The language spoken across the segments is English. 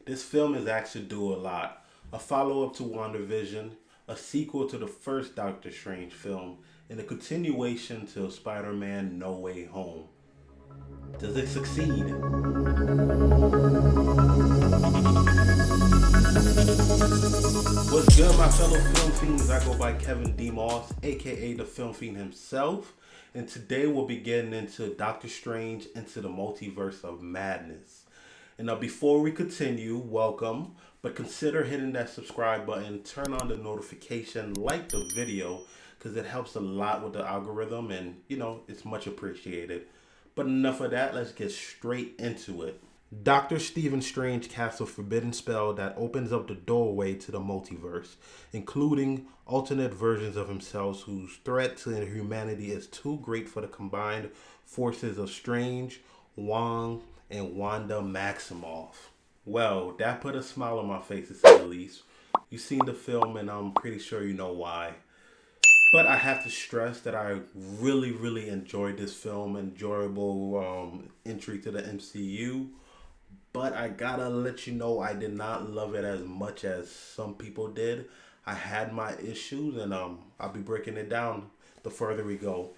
This film is actually do a lot. A follow-up to WandaVision, a sequel to the first Doctor Strange film, and a continuation to Spider-Man No Way Home. Does it succeed? What's good, my fellow film fiends? I go by Kevin D. Moss, aka the Film Fiend himself, and today we'll be getting into Doctor Strange into the Multiverse of Madness. And now, before we continue, welcome, but consider hitting that subscribe button, turn on the notification, like the video, because it helps a lot with the algorithm, and it's much appreciated. But enough of that, let's get straight into it. Dr. Stephen Strange casts a forbidden spell that opens up the doorway to the multiverse, including alternate versions of himself whose threat to humanity is too great for the combined forces of Strange, Wong, and Wanda Maximoff. Well, that put a smile on my face to say the least. You've seen the film and I'm pretty sure you know why. But I have to stress that I really enjoyed this film. Enjoyable entry to the MCU. But I gotta let you know I did not love it as much as some people did. I had my issues and I'll be breaking it down the further we go.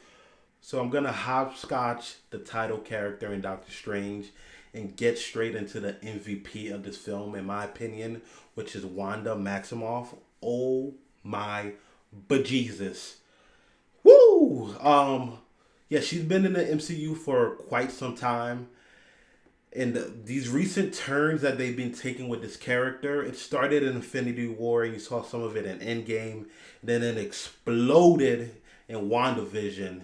So I'm gonna hopscotch the title character in Doctor Strange and get straight into the MVP of this film, in my opinion, which is Wanda Maximoff. Oh my bejesus. Woo! Yeah, she's been in the MCU for quite some time. And these recent turns that they've been taking with this character, it started in Infinity War, and you saw some of it in Endgame. Then it exploded in WandaVision.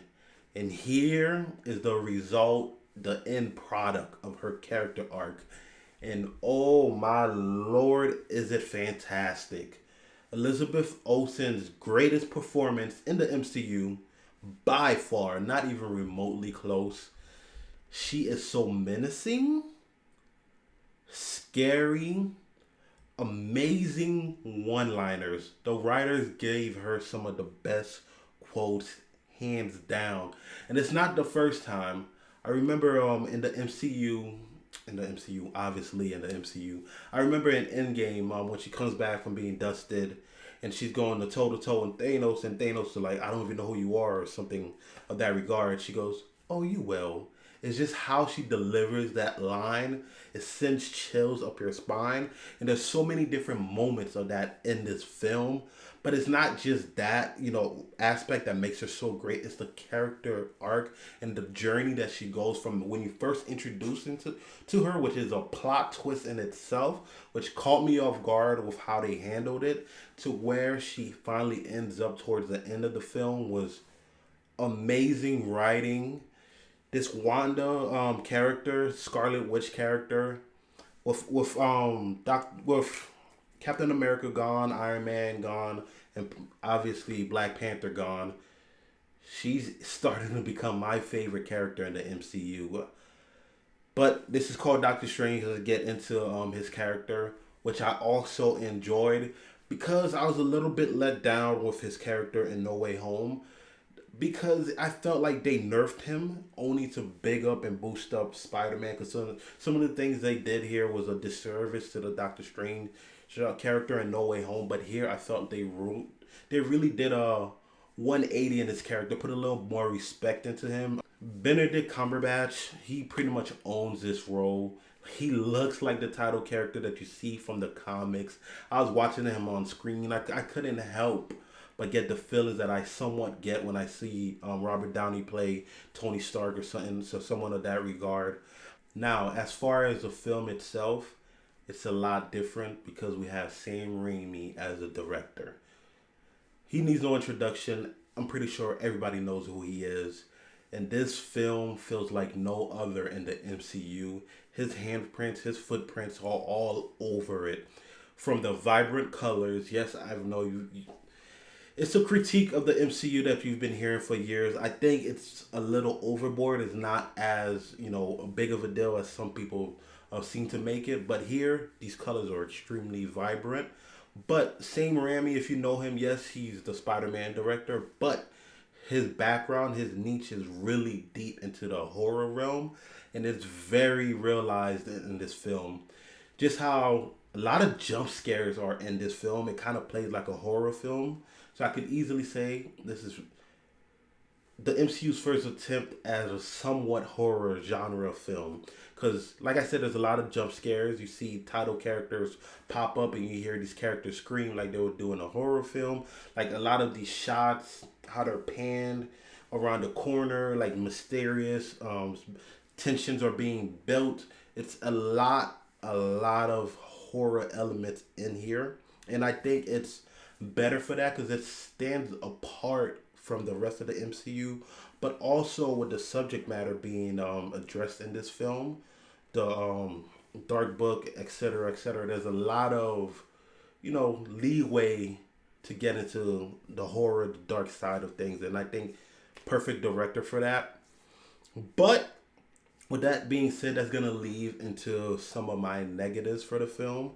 And here is the result, the end product of her character arc. And oh my lord, is it fantastic. Elizabeth Olsen's greatest performance in the MCU, by far, not even remotely close. She is so menacing, scary, amazing one-liners. The writers gave her some of the best quotes, hands down. And it's not the first time. I remember in the MCU, obviously in the MCU. I remember in Endgame when she comes back from being dusted and she's going to toe-to-toe with Thanos, and Thanos is like, I don't even know who you are, or something of that regard. She goes, oh, you will. It's just how she delivers that line. It sends chills up your spine. And there's so many different moments of that in this film. But it's not just that, aspect that makes her so great. It's the character arc and the journey that she goes from when you first introduce to her, which is a plot twist in itself, which caught me off guard with how they handled it, to where she finally ends up towards the end of the film was amazing writing. This Wanda character, Scarlet Witch character, with Captain America gone, Iron Man gone, and obviously Black Panther gone, she's starting to become my favorite character in the MCU. But this is called Doctor Strange. Let's get into his character, which I also enjoyed because I was a little bit let down with his character in No Way Home. Because I felt like they nerfed him only to big up and boost up Spider-Man. Because some of the things they did here was a disservice to the Doctor Strange character in No Way Home. But here I felt they really did a 180 in his character. Put a little more respect into him. Benedict Cumberbatch, he pretty much owns this role. He looks like the title character that you see from the comics. I was watching him on screen. I couldn't help but get the feelings that I somewhat get when I see Robert Downey play Tony Stark or something, so someone of that regard. Now, as far as the film itself, it's a lot different because we have Sam Raimi as a director. He needs no introduction. I'm pretty sure everybody knows who he is. And this film feels like no other in the MCU. His handprints, his footprints are all over it. From the vibrant colors, yes, I know you it's a critique of the MCU that you've been hearing for years. I think it's a little overboard. It's not as, big of a deal as some people seem to make it. But here, these colors are extremely vibrant. But Sam Raimi, if you know him, yes, he's the Spider-Man director. But his background, his niche is really deep into the horror realm. And it's very realized in this film. just how a lot of jump scares are in this film. It kind of plays like a horror film. So I could easily say this is the MCU's first attempt as a somewhat horror genre film. Because, like I said, there's a lot of jump scares. You see title characters pop up and you hear these characters scream like they were doing a horror film. Like a lot of these shots, how they're panned around the corner, like mysterious. Tensions are being built. It's a lot of horror elements in here. And I think it's better for that because it stands apart from the rest of the MCU, but also with the subject matter being addressed in this film, the dark book, etc., etc. There's a lot of, leeway to get into the horror, the dark side of things, and I think perfect director for that. But with that being said, that's gonna lead into some of my negatives for the film.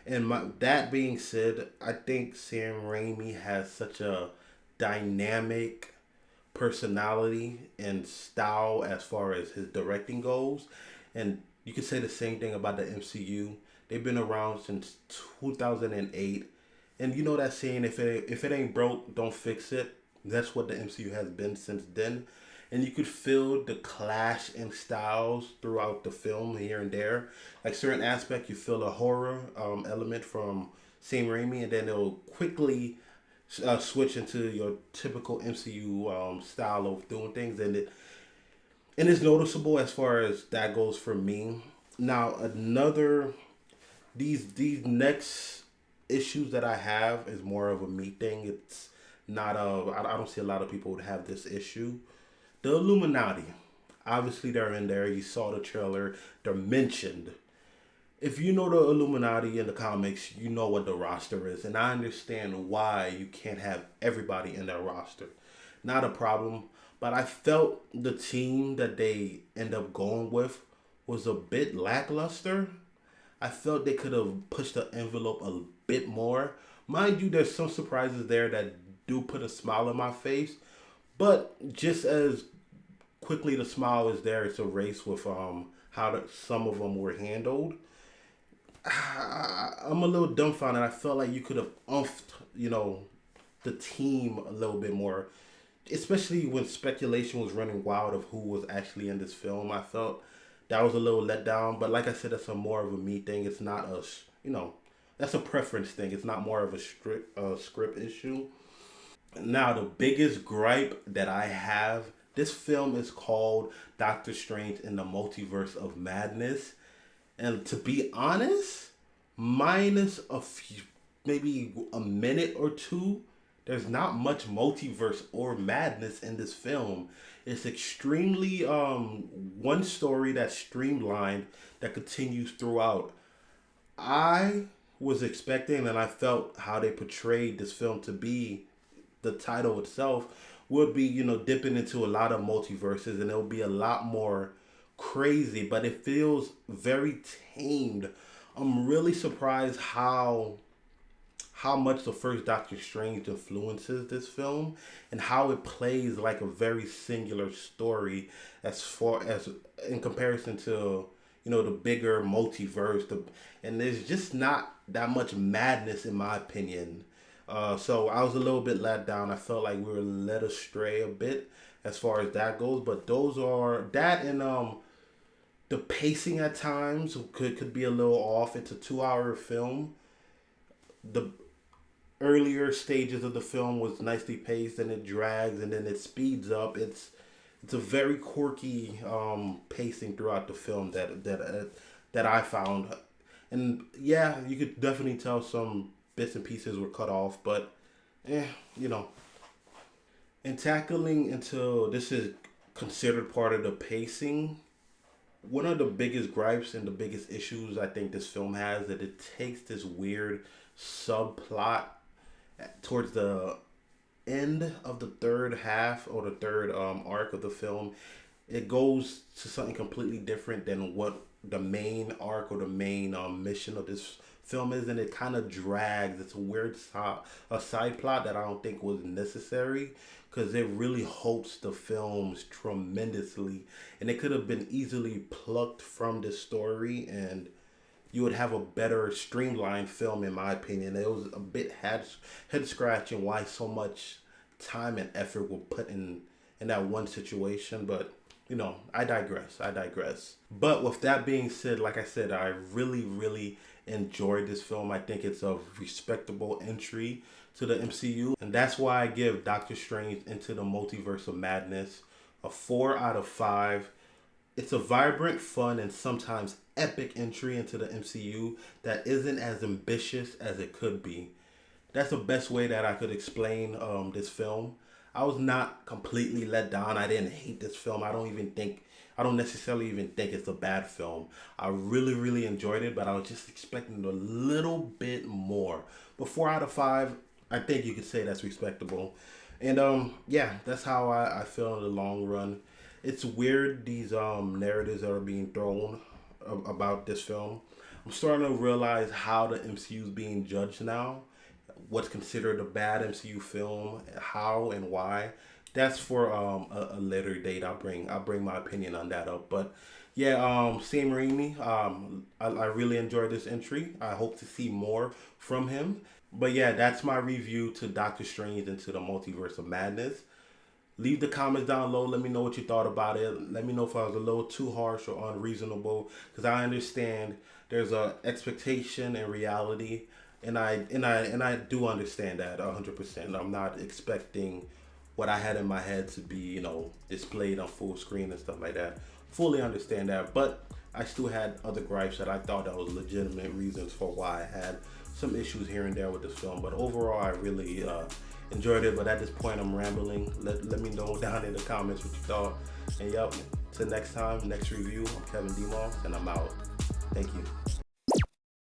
And that being said, I think Sam Raimi has such a dynamic personality and style as far as his directing goes. And you could say the same thing about the MCU. They've been around since 2008. And you know that saying, if it ain't broke, don't fix it. That's what the MCU has been since then. And you could feel the clash in styles throughout the film here and there. Like certain aspects, you feel a horror element from Sam Raimi, and then it'll quickly switch into your typical MCU style of doing things, and it's noticeable as far as that goes for me. Now another these next issues that I have is more of a me thing. It's not a I don't see a lot of people would have this issue. The Illuminati, obviously they're in there. You saw the trailer. They're mentioned. If you know the Illuminati in the comics, you know what the roster is, and I understand why you can't have everybody in that roster. Not a problem, but I felt the team that they end up going with was a bit lackluster. I felt they could have pushed the envelope a bit more. Mind you, there's some surprises there that do put a smile on my face, but just as quickly the smile is there, it's erased with some of them were handled. I'm a little dumbfounded. I felt like you could have umphed, the team a little bit more, especially when speculation was running wild of who was actually in this film. I felt that was a little let down. But like I said, that's a more of a me thing. It's not that's a preference thing. It's not more of a script issue. Now, the biggest gripe that I have, this film is called Doctor Strange in the Multiverse of Madness. And to be honest, minus a few, maybe a minute or two, there's not much multiverse or madness in this film. It's extremely one story that's streamlined that continues throughout. I was expecting and I felt how they portrayed this film to be the title itself would be, dipping into a lot of multiverses and it'll be a lot more crazy, but it feels very tamed. I'm really surprised how much the first Doctor Strange influences this film and how it plays like a very singular story as far as in comparison to the bigger multiverse and there's just not that much madness in my opinion. So I was a little bit let down. I felt like we were led astray a bit as far as that goes, but those are that and the pacing at times could be a little off. It's a 2 hour film. The earlier stages of the film was nicely paced and it drags and then it speeds up. It's a very quirky pacing throughout the film that I found, and yeah, you could definitely tell some bits and pieces were cut off, but eh, you know. And tackling into this is considered part of the pacing. One of the biggest gripes and the biggest issues I think this film has that it takes this weird subplot towards the end of the third half or the third arc of the film. It goes to something completely different than what the main arc or the main mission of this film is, and it kind of drags. It's a weird a side plot that I don't think was necessary because it really halts the films tremendously, and it could have been easily plucked from this story and you would have a better streamlined film, in my opinion. It was a bit head scratching why so much time and effort were put in that one situation, but you know, I digress. But with that being said, like I said, I really enjoyed this film. I think it's a respectable entry to the MCU, and that's why I give Doctor Strange Into the Multiverse of Madness a 4 out of 5. It's a vibrant, fun, and sometimes epic entry into the MCU that isn't as ambitious as it could be. That's the best way that I could explain this film. I was not completely let down. I didn't hate this film. I don't necessarily even think it's a bad film. I really enjoyed it, but I was just expecting a little bit more. But 4 out of 5, I think you could say that's respectable. And yeah, that's how I feel in the long run. It's weird, these narratives that are being thrown about this film. I'm starting to realize how the MCU is being judged now. What's considered a bad MCU film, how and why. That's for a later date. I'll bring my opinion on that up. But yeah, Sam Raimi, I really enjoyed this entry. I hope to see more from him. But yeah, that's my review to Doctor Strange Into the Multiverse of Madness. Leave the comments down below. Let me know what you thought about it. Let me know if I was a little too harsh or unreasonable, because I understand there's a expectation and reality, and I do understand that 100%. I'm not expecting what I had in my head to be, you know, displayed on full screen and stuff like that. Fully understand that, but I still had other gripes that I thought that was legitimate reasons for why I had some issues here and there with this film. But overall, I really enjoyed it. But at this point, I'm rambling. Let me know down in the comments what you thought. And yup, till next time, next review, I'm Kevin Demos, and I'm out. Thank you.